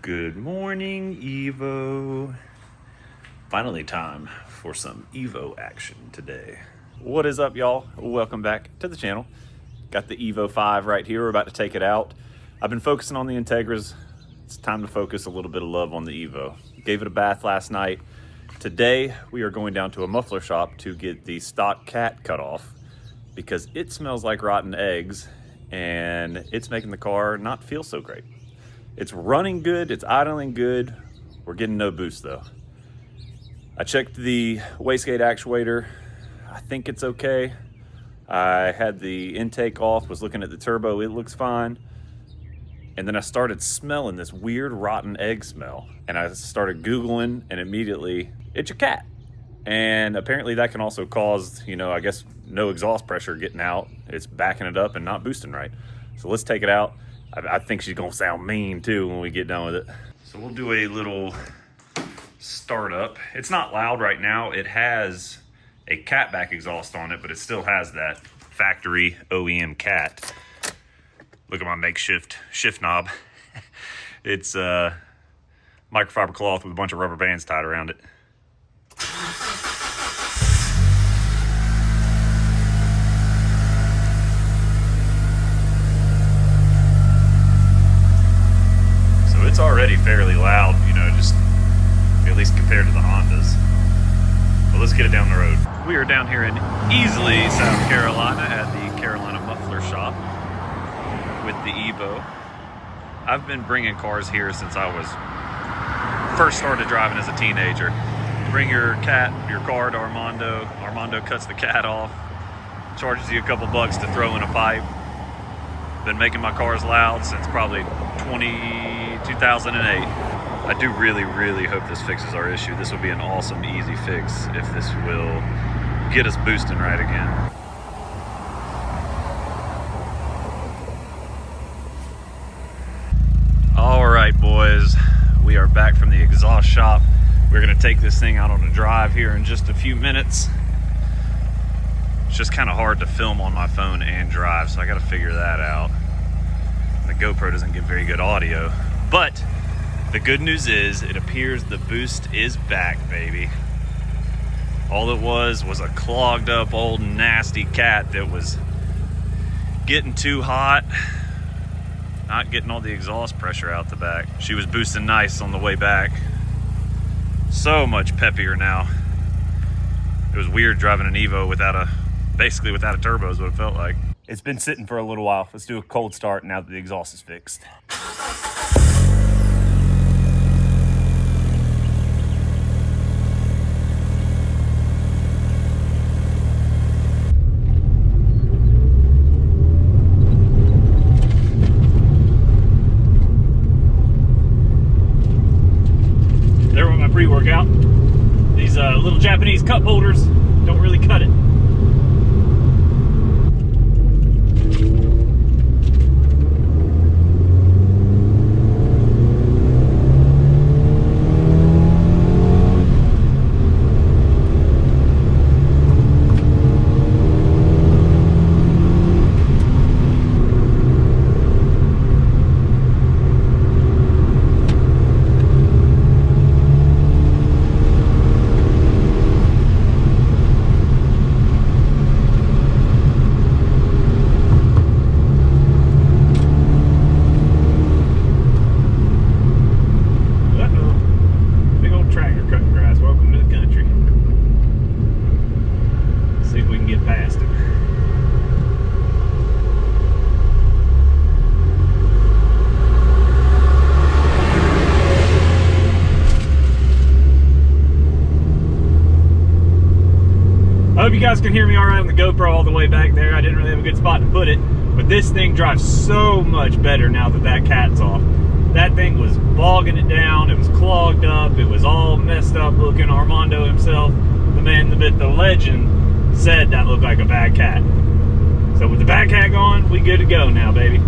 Good morning, Evo. Finally time for some Evo action today. What is up, y'all? Welcome back to the channel. Got the Evo 5 right here. We're about to take it out. I've been focusing on the Integras. It's time to focus a little bit of love on the Evo. Gave it a bath last night. Today, we are going down to a muffler shop to get the stock cat cut off because it smells like rotten eggs and it's making the car not feel so great. It's running good, it's idling good. We're getting no boost though. I checked the wastegate actuator. I think it's okay. I had the intake off, was looking at the turbo, it looks fine. And then I started smelling this weird rotten egg smell. And I started Googling and immediately, it's a cat. And apparently that can also cause, I guess no exhaust pressure getting out. It's backing it up and not boosting right. So let's take it out. I think she's gonna sound mean too when we get done with it. So we'll do a little startup. It's not loud right now. It has a cat back exhaust on it, but it still has that factory OEM cat. Look at my makeshift shift knob. It's microfiber cloth with a bunch of rubber bands tied around it. It's already fairly loud, just at least compared to the Hondas. Well, let's get it down the road. We are down here in Easley, South Carolina at the Carolina Muffler Shop with the Evo. I've been bringing cars here since I was first started driving as a teenager. You bring your car to Armando. Armando cuts the cat off, charges you a couple bucks to throw in a pipe. Been making my cars loud since probably 2008. I do really hope this fixes our issue. This will be an awesome, easy fix if this will get us boosting right again. All right, boys, we are back from the exhaust shop. We're gonna take this thing out on a drive here in just a few minutes. It's just kind of hard to film on my phone and drive, so I got to figure that out. The GoPro doesn't get very good audio, but the good news is it appears the boost is back, baby. All it was a clogged up old nasty cat that was getting too hot, not getting all the exhaust pressure out the back. She was boosting nice on the way back. So much peppier now. It was weird driving an Evo basically without a turbo is what it felt like. It's been sitting for a little while. Let's do a cold start now that the exhaust is fixed. There went my pre-workout. These little Japanese cup holders don't really cut it. I hope you guys can hear me all right on the GoPro all the way back there. I didn't really have a good spot to put it, but this thing drives so much better now that that cat's off. That thing was bogging it down. It was clogged up. It was all messed up looking. Armando himself, the man, the myth, the legend, said that looked like a bad cat. So with the bad cat gone, we good to go now, baby.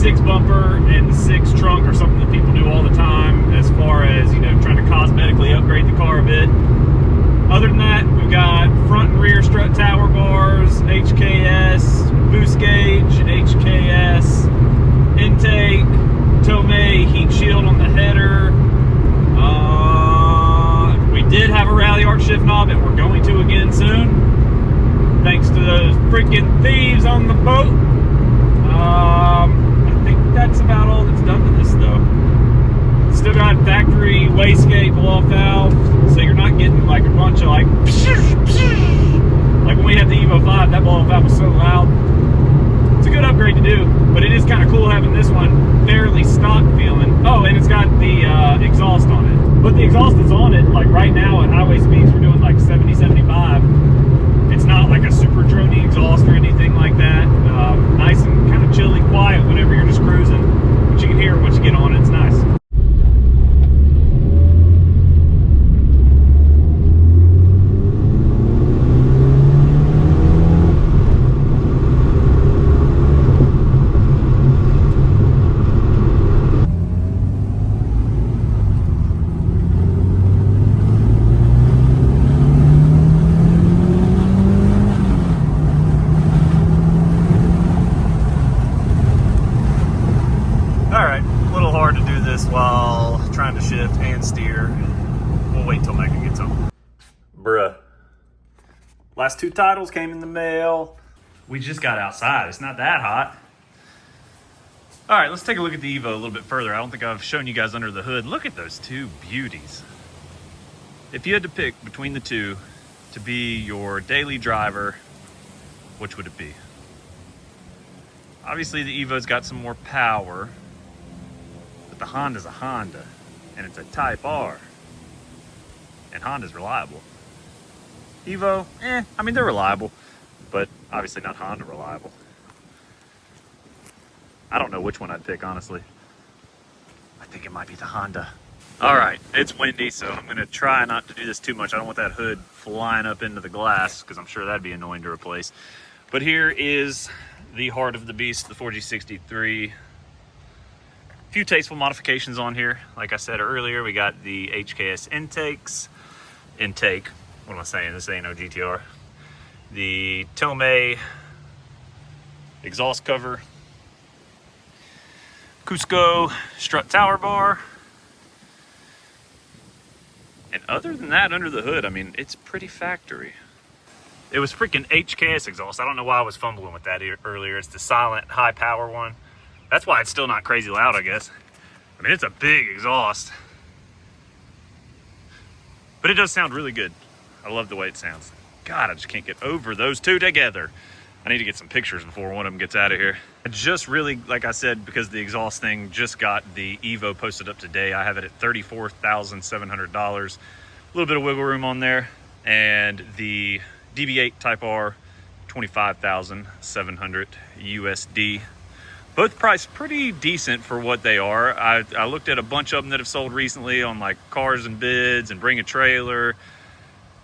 6 bumper and the 6 trunk are something that people do all the time as far as, you know, trying to cosmetically upgrade the car a bit. Other than that, we've got front and rear strut tower bars, HKS, boost gauge, HKS, intake, Tomei heat shield on the header. We did have a rally arch shift knob, and we're going to again soon, thanks to those freaking thieves on the boat. I think that's about all that's done to this though. Still got factory wastegate blow-off valve, so you're not getting like a bunch of like when we had the Evo 5, that blow-off valve was so loud. It's a good upgrade to do, but it is kind of cool having this one fairly stock feeling. Oh, and it's got the exhaust on it. But the exhaust that's on it, like right now at highway speeds, we're doing like 70, 75. It's not like a super drony exhaust or anything like that. Nice and kind of chilly, quiet whenever you're just cruising. But you can hear it once you get on it. It's nice. While trying to shift and steer. We'll wait till Megan gets home. Bruh. Last 2 titles came in the mail. We just got outside. It's not that hot. All right, let's take a look at the Evo a little bit further. I don't think I've shown you guys under the hood. Look at those 2 beauties. If you had to pick between the 2 to be your daily driver, which would it be? Obviously, the Evo's got some more power. The Honda's a Honda, and it's a Type R, and Honda's reliable. Evo, I mean, they're reliable, but obviously not Honda reliable. I don't know which one I'd pick, honestly. I think it might be the Honda. All right, it's windy, so I'm gonna try not to do this too much. I don't want that hood flying up into the glass, because I'm sure that'd be annoying to replace. But here is the heart of the beast, the 4G63. Few tasteful modifications on here. Like I said earlier, we got the HKS intake. What am I saying? This ain't no GTR. The Tomei exhaust cover. Cusco strut tower bar. And other than that, under the hood, I mean, it's pretty factory. It was freaking HKS exhaust. I don't know why I was fumbling with that earlier. It's the silent high power one. That's why it's still not crazy loud, I guess. I mean, it's a big exhaust. But it does sound really good. I love the way it sounds. God, I just can't get over those 2 together. I need to get some pictures before one of them gets out of here. I just really, like I said, because the exhaust thing just got the Evo posted up today. I have it at $34,700. A little bit of wiggle room on there. And the DB8 Type R, $25,700 USD. Both priced pretty decent for what they are. I looked at a bunch of them that have sold recently on like Cars and Bids and Bring a Trailer,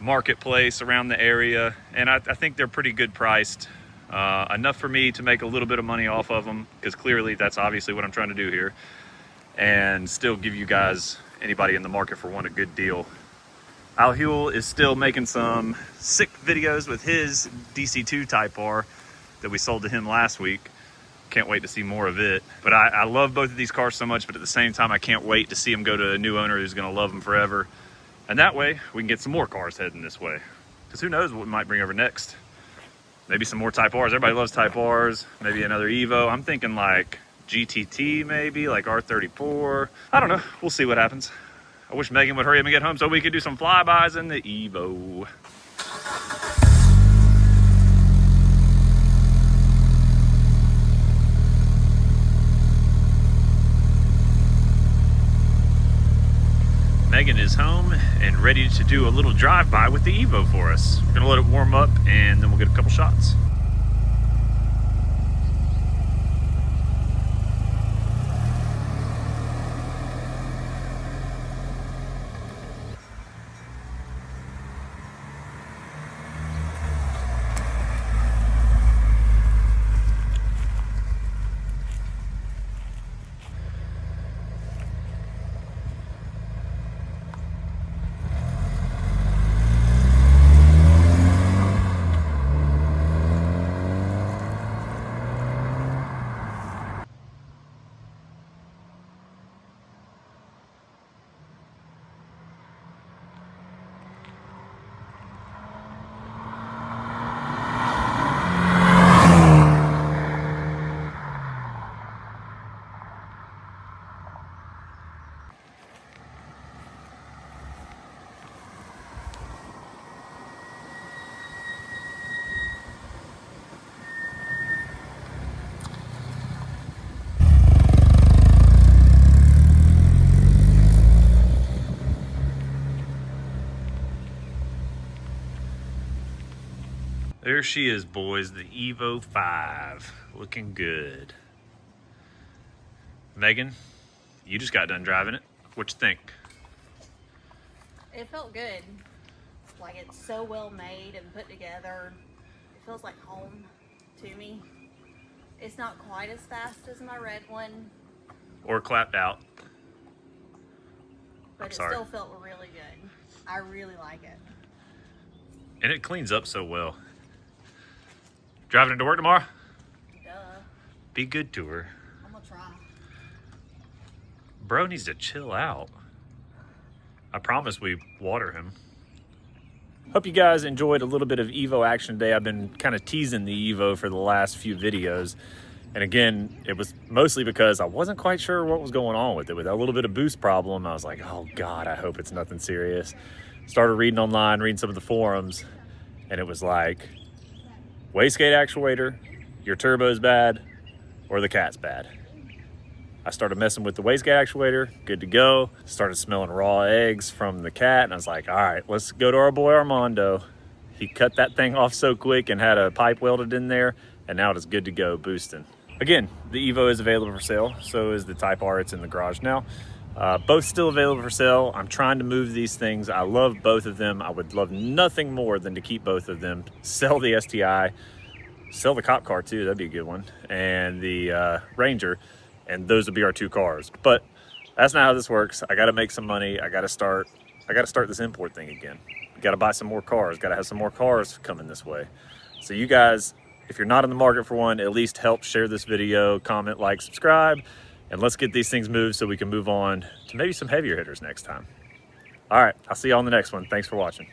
Marketplace around the area, and I think they're pretty good priced. Enough for me to make a little bit of money off of them, because clearly that's obviously what I'm trying to do here, and still give you guys, anybody in the market for one, a good deal. Al Huel is still making some sick videos with his DC2 Type R that we sold to him last week. Can't wait to see more of it. But I love both of these cars so much, but at the same time, I can't wait to see them go to a new owner who's gonna love them forever. And that way, we can get some more cars heading this way. Because who knows what we might bring over next. Maybe some more Type Rs. Everybody loves Type Rs. Maybe another Evo. I'm thinking like GTT maybe, like R34. I don't know, we'll see what happens. I wish Megan would hurry up and get home so we could do some flybys in the Evo. Megan is home and ready to do a little drive-by with the Evo for us. We're gonna let it warm up and then we'll get a couple shots. There she is, boys, the Evo 5, looking good. Megan, you just got done driving it. What you think? It felt good. Like, it's so well made and put together. It feels like home to me. It's not quite as fast as my red one. Or clapped out. But it still felt really good. I really like it. And it cleans up so well. Driving into work tomorrow? Duh. Be good to her. I'm gonna try. Bro needs to chill out. I promise we water him. Hope you guys enjoyed a little bit of Evo action today. I've been kind of teasing the Evo for the last few videos. And again, it was mostly because I wasn't quite sure what was going on with it. With a little bit of boost problem, I was like, oh God, I hope it's nothing serious. Started reading online, reading some of the forums, and it was like, wastegate actuator, your turbo's bad, or the cat's bad. I started messing with the wastegate actuator, good to go. Started smelling raw eggs from the cat, and I was like, all right, let's go to our boy Armando. He cut that thing off so quick and had a pipe welded in there, and now it is good to go boosting. Again, the Evo is available for sale, so is the Type R. It's in the garage now. Both still available for sale. I'm trying to move these things. I love both of them. I would love nothing more than to keep both of them. Sell the STI, sell the cop car too, that'd be a good one, and the Ranger, and those would be our two cars. But that's not how this works. I gotta make some money. I gotta start this import thing again. Gotta buy some more cars, gotta have some more cars coming this way. So you guys, if you're not in the market for one, at least help share this video, comment, like, subscribe, and let's get these things moved so we can move on to maybe some heavier hitters next time. All right, I'll see you on the next one. Thanks for watching.